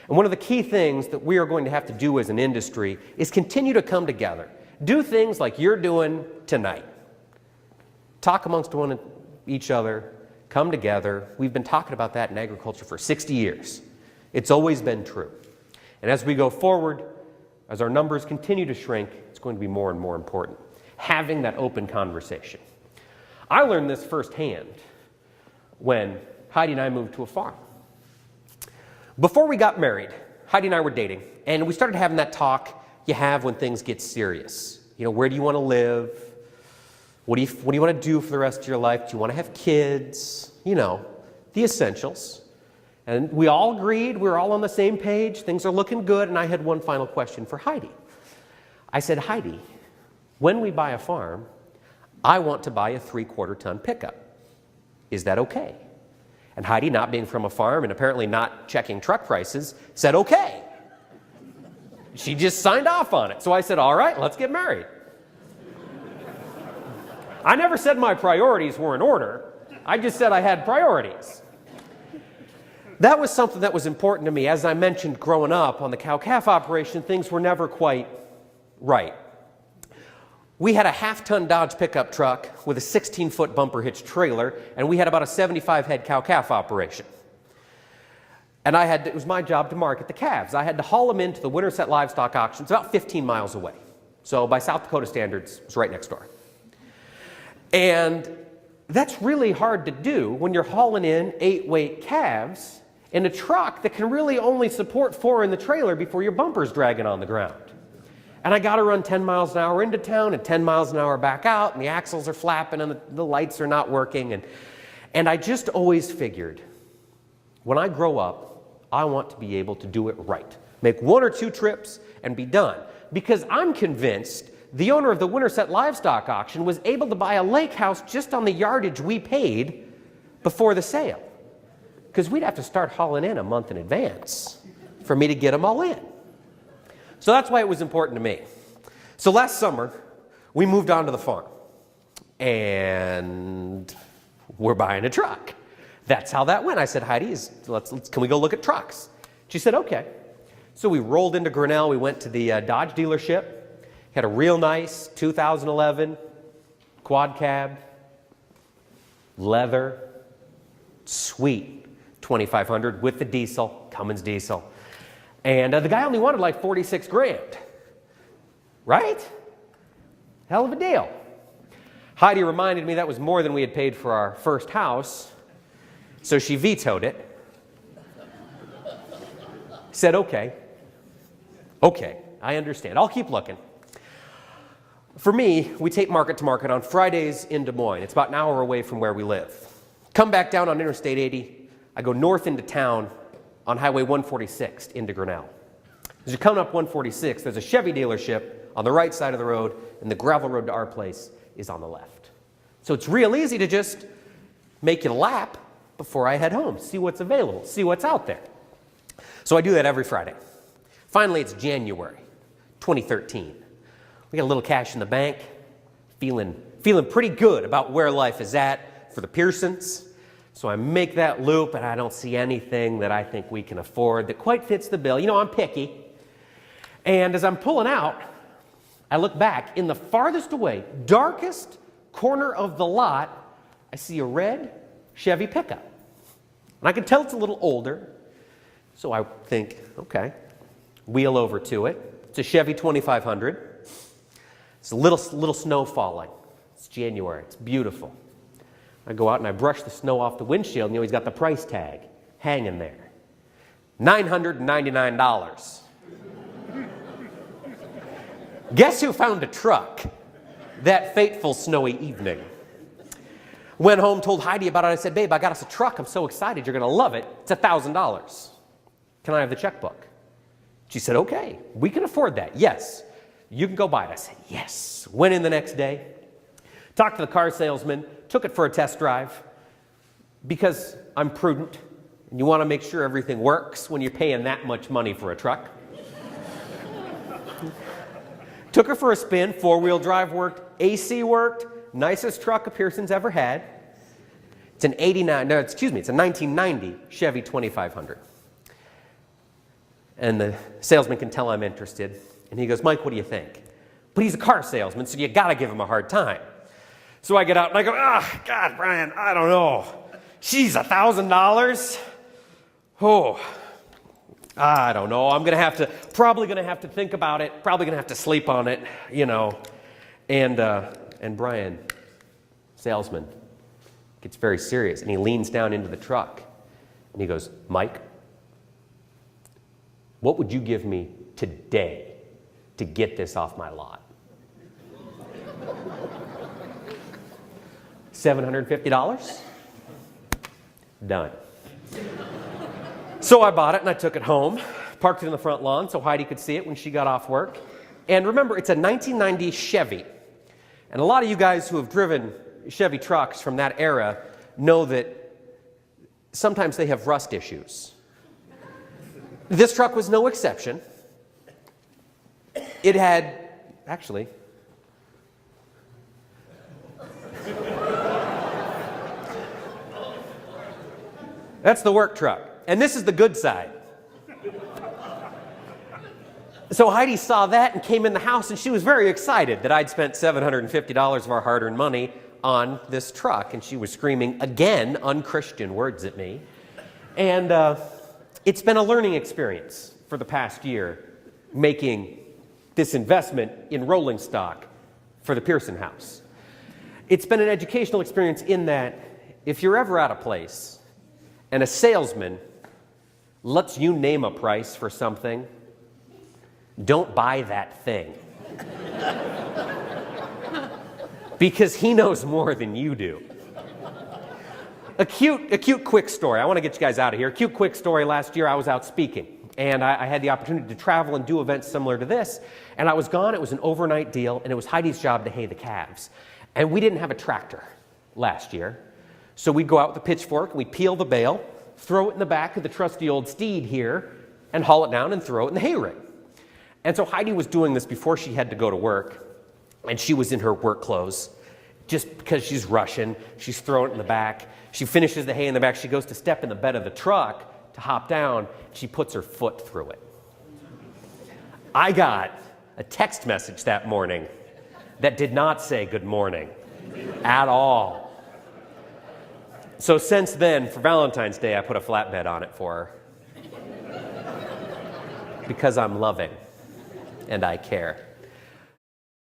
And one of the key things that we are going to have to do as an industry is continue to come together. Do things like you're doing tonight. Talk amongst each other, come together. We've been talking about that in agriculture for 60 years. It's always been true. And as we go forward, as our numbers continue to shrink, it's going to be more and more important. Having that open conversation. I learned this firsthand when Heidi and I moved to a farm. Before we got married, Heidi and I were dating, and we started having that talk you have when things get serious. You know, where do you want to live? What do you want to do for the rest of your life? Do you want to have kids? You know, the essentials. And we all agreed, we were all on the same page, things are looking good, and I had one final question for Heidi. I said, Heidi, when we buy a farm, I want to buy a 3/4 ton pickup. Is that okay? And Heidi, not being from a farm and apparently not checking truck prices, said okay. She just signed off on it. So I said, all right, let's get married. I never said my priorities were in order. I just said I had priorities. That was something that was important to me. As I mentioned, growing up on the cow-calf operation, things were never quite right. We had a half-ton Dodge pickup truck with a 16-foot bumper hitch trailer, and we had about a 75-head cow-calf operation. And it was my job to market the calves. I had to haul them into the Winterset livestock auction. It's about 15 miles away. So by South Dakota standards, it's right next door. And that's really hard to do when you're hauling in 8-weight calves in a truck that can really only support 4 in the trailer before your bumper's dragging on the ground. And I got to run 10 miles an hour into town and 10 miles an hour back out, and the axles are flapping and the lights are not working. And I just always figured, when I grow up, I want to be able to do it right. Make 1 or 2 trips and be done. Because I'm convinced the owner of the Winterset livestock auction was able to buy a lake house just on the yardage we paid before the sale. Because we'd have to start hauling in a month in advance for me to get them all in. So that's why it was important to me. So last summer, we moved onto the farm. And we're buying a truck. That's how that went. I said, Heidi, can we go look at trucks? She said, okay. So we rolled into Grinnell. We went to the Dodge dealership. Had a real nice 2011 quad cab, leather, sweet 2500 with the diesel, Cummins diesel. And the guy only wanted like 46 grand, right? Hell of a deal. Heidi reminded me that was more than we had paid for our first house, so she vetoed it. Said, okay, I understand. I'll keep looking. For me, we take market to market on Fridays in Des Moines. It's about an hour away from where we live. Come back down on Interstate 80. I go north into town on Highway 146 into Grinnell. As you're coming up 146, there's a Chevy dealership on the right side of the road, and the gravel road to our place is on the left. So it's real easy to just make a lap before I head home, see what's available, see what's out there. So I do that every Friday. Finally, it's January 2013. We got a little cash in the bank, feeling pretty good about where life is at for the Pearsons. So I make that loop, and I don't see anything that I think we can afford that quite fits the bill. You know, I'm picky. And as I'm pulling out, I look back. In the farthest away, darkest corner of the lot, I see a red Chevy pickup. And I can tell it's a little older. So I think, okay, wheel over to it. It's a Chevy 2500. It's a little snow falling. It's January. It's beautiful. I go out and I brush the snow off the windshield, and you know, he's got the price tag hanging there. $999. Guess who found a truck that fateful snowy evening? Went home, told Heidi about it. I said, babe, I got us a truck. I'm so excited. You're going to love it. It's $1,000. Can I have the checkbook? She said, okay, we can afford that. Yes, you can go buy it. I said, yes. Went in the next day, talked to the car salesman, took it for a test drive because I'm prudent and you want to make sure everything works when you're paying that much money for a truck. Took her for a spin. 4-wheel drive worked. AC worked. Nicest truck a Pearson's ever had. It's an 1990 Chevy 2500. And the salesman can tell I'm interested. And he goes, Mike, what do you think? But he's a car salesman, so you got to give him a hard time. So I get out and I go, God, Brian, I don't know. Geez, $1,000? Oh, I don't know. I'm probably going to have to think about it. Probably going to have to sleep on it, And Brian, salesman, gets very serious. And he leans down into the truck. And he goes, Mike, what would you give me today to get this off my lot? $750? Done. So I bought it and I took it home, parked it in the front lawn so Heidi could see it when she got off work. And remember, it's a 1990 Chevy. And a lot of you guys who have driven Chevy trucks from that era know that sometimes they have rust issues. This truck was no exception. It had, actually, that's the work truck. And this is the good side. So Heidi saw that and came in the house, and she was very excited that I'd spent $750 of our hard-earned money on this truck. And she was screaming, again, unchristian words at me. And it's been a learning experience for the past year, making this investment in rolling stock for the Pearson house. It's been an educational experience in that if you're ever at a place and a salesman lets you name a price for something, don't buy that thing. Because he knows more than you do. A cute quick story. I want to get you guys out of here. A cute quick story. Last year I was out speaking. And I had the opportunity to travel and do events similar to this. And I was gone. It was an overnight deal. And it was Heidi's job to hay the calves. And we didn't have a tractor last year. So we'd go out with a pitchfork and we'd peel the bale, throw it in the back of the trusty old steed here, and haul it down and throw it in the hay ring. And so Heidi was doing this before she had to go to work. And she was in her work clothes. Just because she's rushing, she's throwing it in the back. She finishes the hay in the back. She goes to step in the bed of the truck to hop down. She puts her foot through it. I got a text message that morning that did not say good morning at all. So since then, for Valentine's Day, I put a flatbed on it for her. Because I'm loving and I care.